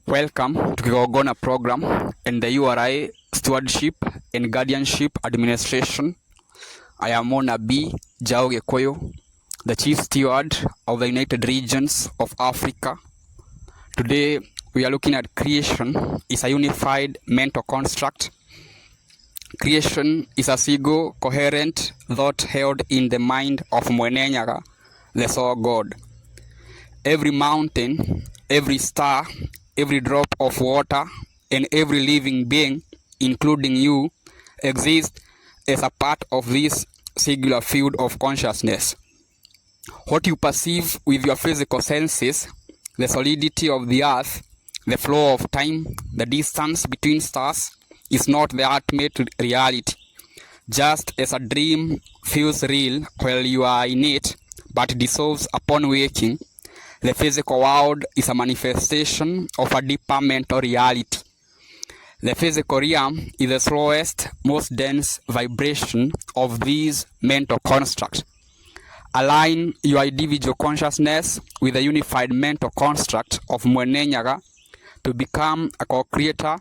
Welcome to Kigogona program and the URI Stewardship and Guardianship Administration. I am Mona B. Jao Gekoyo, the Chief Steward of the United Regions of Africa. Today we are looking at creation is a unified mental construct. Creation is a single, coherent thought held in the mind of Mwenenyaga, the soul God. Every mountain, every star, every drop of water, and every living being, including you, exists as a part of this singular field of consciousness. What you perceive with your physical senses, the solidity of the earth, the flow of time, the distance between stars, is not the ultimate reality. Just as a dream feels real while you are in it, but dissolves upon waking, the physical world is a manifestation of a deeper mental reality. The physical realm is the slowest, most dense vibration of these mental constructs. Align your individual consciousness with the unified mental construct of Mwenenyaga to become a co-creator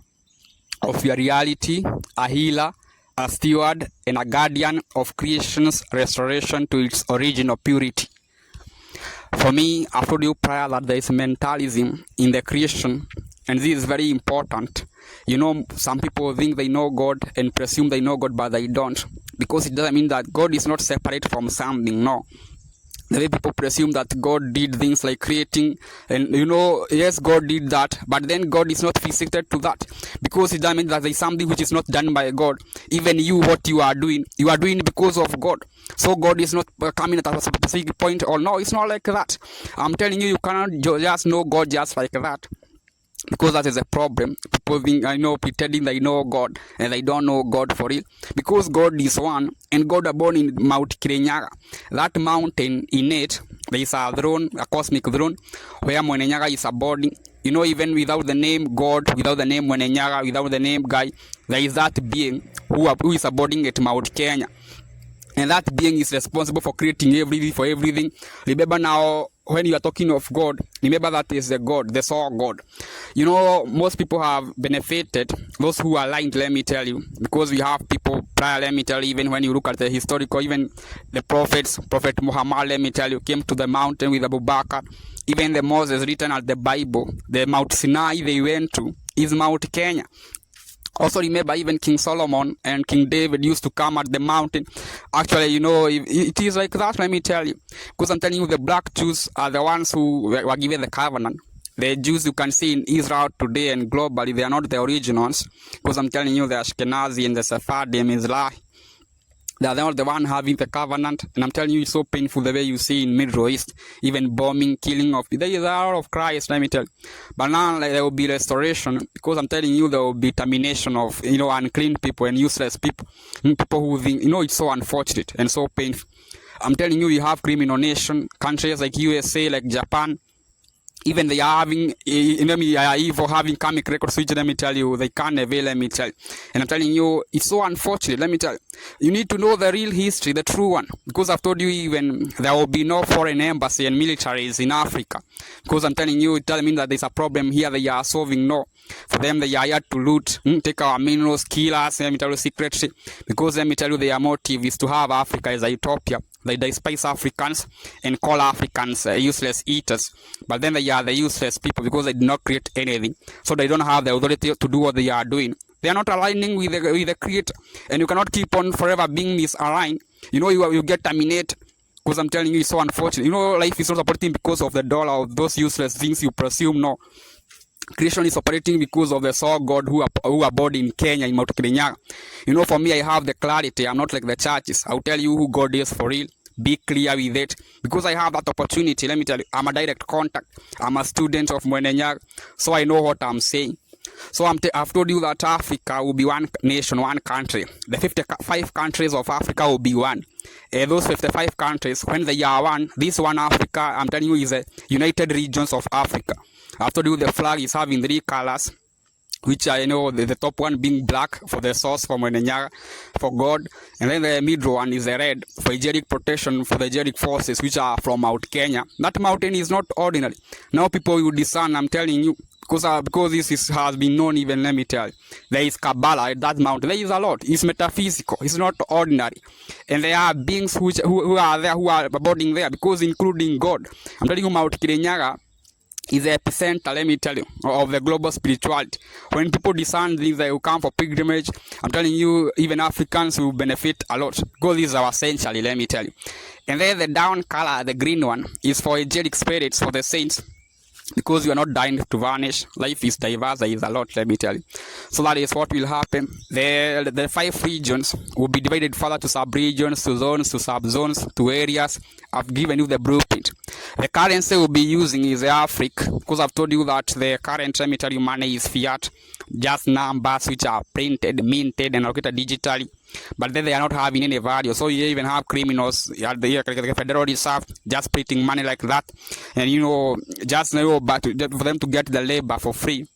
of your reality, a healer, a steward, and a guardian of creation's restoration to its original purity. For me, I've told you prior that there is mentalism in the creation, and this is very important. You know, some people think they know God and presume they know God, but they don't, because it doesn't mean that God is not separate from something. No. The way people presume that God did things like creating, and yes, God did that, but then God is not restricted to that, because it doesn't mean that there is something which is not done by God. Even you, what you are doing because of God. So God is not coming at a specific point, or no, it's not like that. I'm telling you, you cannot just know God just like that. Because that is a problem. People think, pretending they know God and they don't know God for real. Because God is one, and God is born in Mount Mwenenyaga. That mountain, in it, there is a throne, a cosmic throne, where Mwenenyaga is a body. Even without the name God, without the name Mwenenyaga, without the name Guy, there is that being who is abiding at Mount Kenya. And that being is responsible for creating everything, for everything. Remember now, when you are talking of God, remember that is the God, the soul God. Most people have benefited, those who are aligned, let me tell you, because we have people prior, let me tell you, even when you look at the historical, even the prophets, Prophet Muhammad, let me tell you, came to the mountain with Abu Bakr. Even the Moses written at the Bible, the Mount Sinai they went to is Mount Kenya. Also remember, even King Solomon and King David used to come at the mountain. Actually, it is like that, let me tell you. Because I'm telling you, the black Jews are the ones who were given the covenant. The Jews you can see in Israel today and globally, they are not the originals. Because I'm telling you, the Ashkenazi and the Sephardim is lie. They are not the one having the covenant. And I'm telling you, it's so painful the way you see in Middle East. Even bombing, killing of... There is the hour of Christ, let me tell you. But now there will be restoration. Because I'm telling you, there will be termination of, unclean people and useless people. People who think, it's so unfortunate and so painful. I'm telling you, you have criminal nation, countries like USA, like Japan. Even they are having, evil, having karmic records, which let me tell you, they can't avail, let me tell you. And I'm telling you, it's so unfortunate, let me tell you. You need to know the real history, the true one. Because I've told you, even there will be no foreign embassy and militaries in Africa. Because I'm telling you, it doesn't mean that there's a problem here they are solving, no. For them, they are here to loot, take our minerals, kill us, let me tell you secretly. Because let me tell you, their motive is to have Africa as a utopia. They despise Africans and call Africans useless eaters. But then they are the useless people because they did not create anything. So they don't have the authority to do what they are doing. They are not aligning with the creator. And you cannot keep on forever being misaligned. You get terminated. Because I'm telling you, it's so unfortunate. Life is not operating because of the dollar or those useless things you presume. No. Creation is operating because of the soul God who abode in Kenya, in Mount Mwenenyaga. For me, I have the clarity. I'm not like the churches. I'll tell you who God is for real. Be clear with it. Because I have that opportunity. Let me tell you, I'm a direct contact. I'm a student of Mwenenyaga. So I know what I'm saying. So I've told you that Africa will be one nation, one country. The 55 countries of Africa will be one. Those 55 countries, when they are one, this one Africa, I'm telling you, is the United Regions of Africa. I've told you the flag is having 3 colors. which are, the top one being black for the source for Mwenenyaga, for God, and then the middle one is the red for Egeric protection for the Egeric forces, which are from Mount Kenya. That mountain is not ordinary. Now people will discern, I'm telling you, because has been known, even let me tell you, there is Kabbalah at that mountain. There is a lot. It's metaphysical. It's not ordinary. And there are beings who are there, who are abiding there, because including God. I'm telling you, Mount Kirinyaga is the epicenter, let me tell you, of the global spirituality. When people discern things, they will come for pilgrimage. I'm telling you, even Africans will benefit a lot, because this is our essentially, let me tell you. And then the down color, the green one, is for angelic spirits, for the saints, because you are not dying to vanish. Life is diverse. There is a lot, let me tell you. So that is what will happen. The 5 regions will be divided further to sub-regions, to zones, to sub-zones, to areas. I've given you the blueprint. The currency we'll be using is the Africa, because I've told you that the current, let me tell you, money is fiat, just numbers which are printed, minted, and allocated digitally. But then they are not having any value. So you even have criminals at the Federal Reserve just printing money like that, and just but for them to get the labor for free.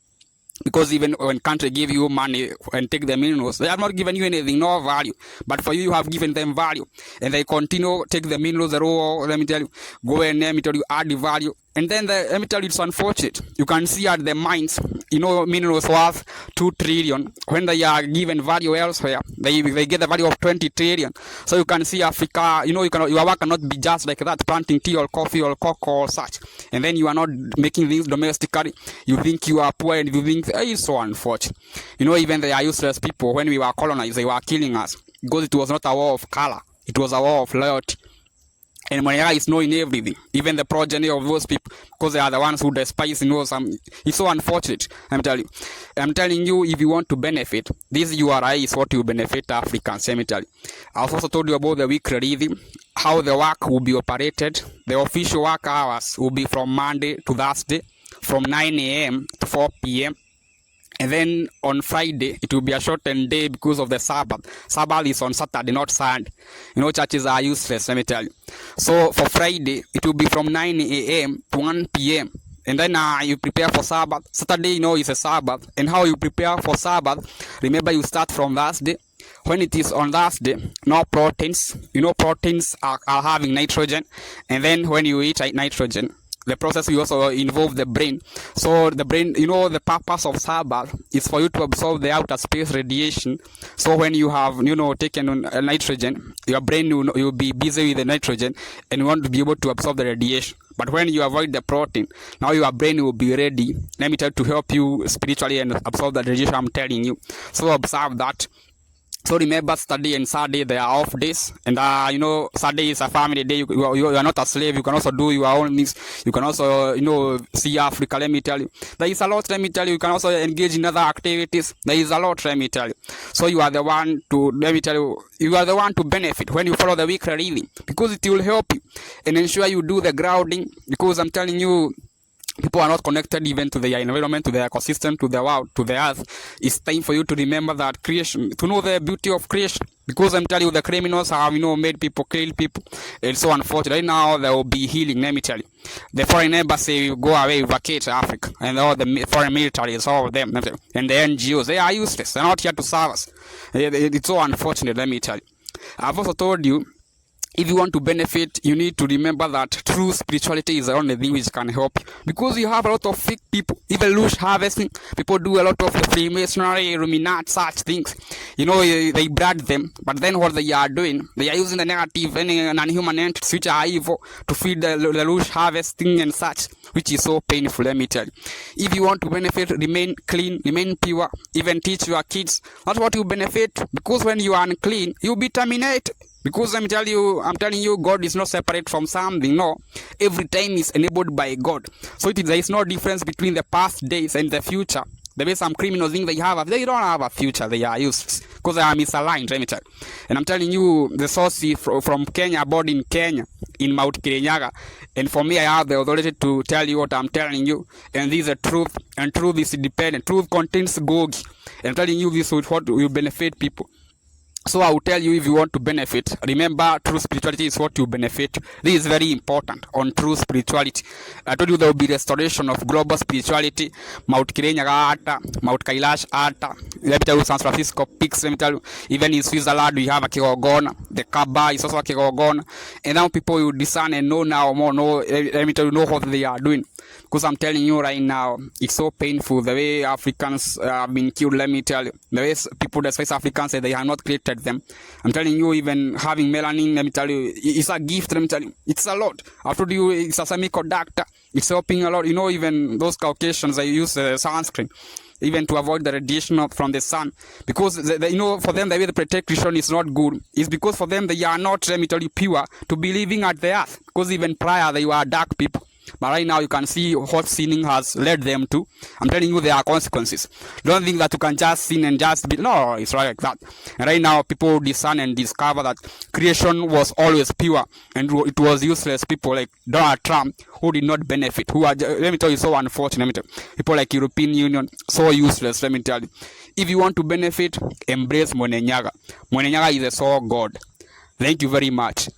Because even when country give you money and take the minerals, they have not given you anything, no value. But for you, you have given them value, and they continue take the minerals, the raw. Let me tell you, go and let me tell you, add the value. And then let me tell you, it's unfortunate. You can see at the mines, minerals worth 2 trillion. When they are given value elsewhere, they get the value of 20 trillion. So you can see Africa, your work cannot be just like that, planting tea or coffee or cocoa or such. And then you are not making things domestically. You think you are poor, and you think it's so unfortunate. Even they are useless people. When we were colonized, they were killing us, because it was not a war of color. It was a war of loyalty. And Mwenenyaga is knowing everything, even the progeny of those people, because they are the ones who despise, some. It's so unfortunate. I'm telling you, if you want to benefit, this URI is what you benefit Africans. Let me tell you. I've also told you about the weekly rhythm, how the work will be operated. The official work hours will be from Monday to Thursday, from 9 a.m. to 4 p.m. And then on Friday, it will be a shortened day because of the Sabbath. Sabbath is on Saturday, not Sunday. Churches are useless, let me tell you. So for Friday, it will be from 9 a.m. to 1 p.m. And then you prepare for Sabbath. Saturday, is a Sabbath. And how you prepare for Sabbath, remember you start from Thursday. When it is on Thursday, no proteins. Proteins are having nitrogen. And then when you eat nitrogen, the process will also involve the brain. So the brain, the purpose of Sabbath is for you to absorb the outer space radiation. So when you have, taken nitrogen, your brain will be busy with the nitrogen, and you want to be able to absorb the radiation. But when you avoid the protein, now your brain will be ready, let me tell you, to help you spiritually and absorb the radiation I'm telling you. So observe that. So remember, Saturday and Sunday, they are off days. And, Sunday is a family day. You are not a slave. You can also do your own things. You can also, see Africa, let me tell you. There is a lot, let me tell you. You can also engage in other activities. There is a lot, let me tell you. So you are the one to, let me tell you, you are the one to benefit when you follow the weekly rhythm. Because it will help you. And ensure you do the grounding. Because I'm telling you, people are not connected even to the environment, to the ecosystem, to the world, to the earth. It's time for you to remember that creation, to know the beauty of creation. Because I'm telling you, the criminals have, made people kill people. It's so unfortunate. Right now, there will be healing, let me tell you. The foreign embassy will go away, vacate Africa. And all the foreign militaries, all of them, and the NGOs, they are useless. They're not here to serve us. It's so unfortunate, let me tell you. I've also told you, if you want to benefit, you need to remember that true spirituality is the only thing which can help you. Because you have a lot of fake people, even lush harvesting. People do a lot of the Freemasonry, Illuminati, such things. They brand them. But then what they are doing, they are using the negative and non-human entities which are evil to feed the lush harvesting and such, which is so painful, let me tell you. If you want to benefit, remain clean, remain pure, even teach your kids. That's what you benefit. Because when you are unclean, you'll be terminated. Because I'm telling you, God is not separate from something. No, every time is enabled by God. So there is no difference between the past days and the future. The way some criminals think they don't have a future. They are useless because they are misaligned. Let me tell you. And I'm telling you, the source is from Kenya, born in Kenya, in Mount Kirinyaga. And for me, I have the authority to tell you what I'm telling you. And this is the truth. And truth is independent. Truth contains Gogi. And I'm telling you, this is what will benefit people. So I will tell you, if you want to benefit, remember true spirituality is what you benefit. This is very important on true spirituality. I told you there will be restoration of global spirituality. Mount Kirinyaga Ata, Mount Kailash Ata, Let me tell you, San Francisco peaks. Let me tell you, even in Switzerland, we have a kigogona. The Kaaba is also a kigogona. And now people will discern and know now more. Know, let me tell you, know what they are doing. Because I'm telling you right now, it's so painful the way Africans have been killed. Let me tell you, the way people that face Africans say they have not created them. I'm telling you, even having melanin, let me tell you, it's a gift. Let me tell you, it's a lot. I told you, it's a semiconductor. It's helping a lot. You know, even those Caucasians, they use sunscreen even to avoid the radiation from the sun, because you know, for them the way the protection is not good. It's because for them they are not, let me tell you, pure to be living at the earth, because even prior they were dark people. But right now you can see what sinning has led them to. I'm telling you, there are consequences. Don't think that you can just sin and just be, no, it's right like that. And right now people discern and discover that creation was always pure and it was useless. People like Donald Trump, who did not benefit, who are, let me tell you, so unfortunate. Let me tell you, people like European Union, so useless. Let me tell you, if you want to benefit, embrace Mwenenyaga. Mwenenyaga is a soul god. Thank you very much.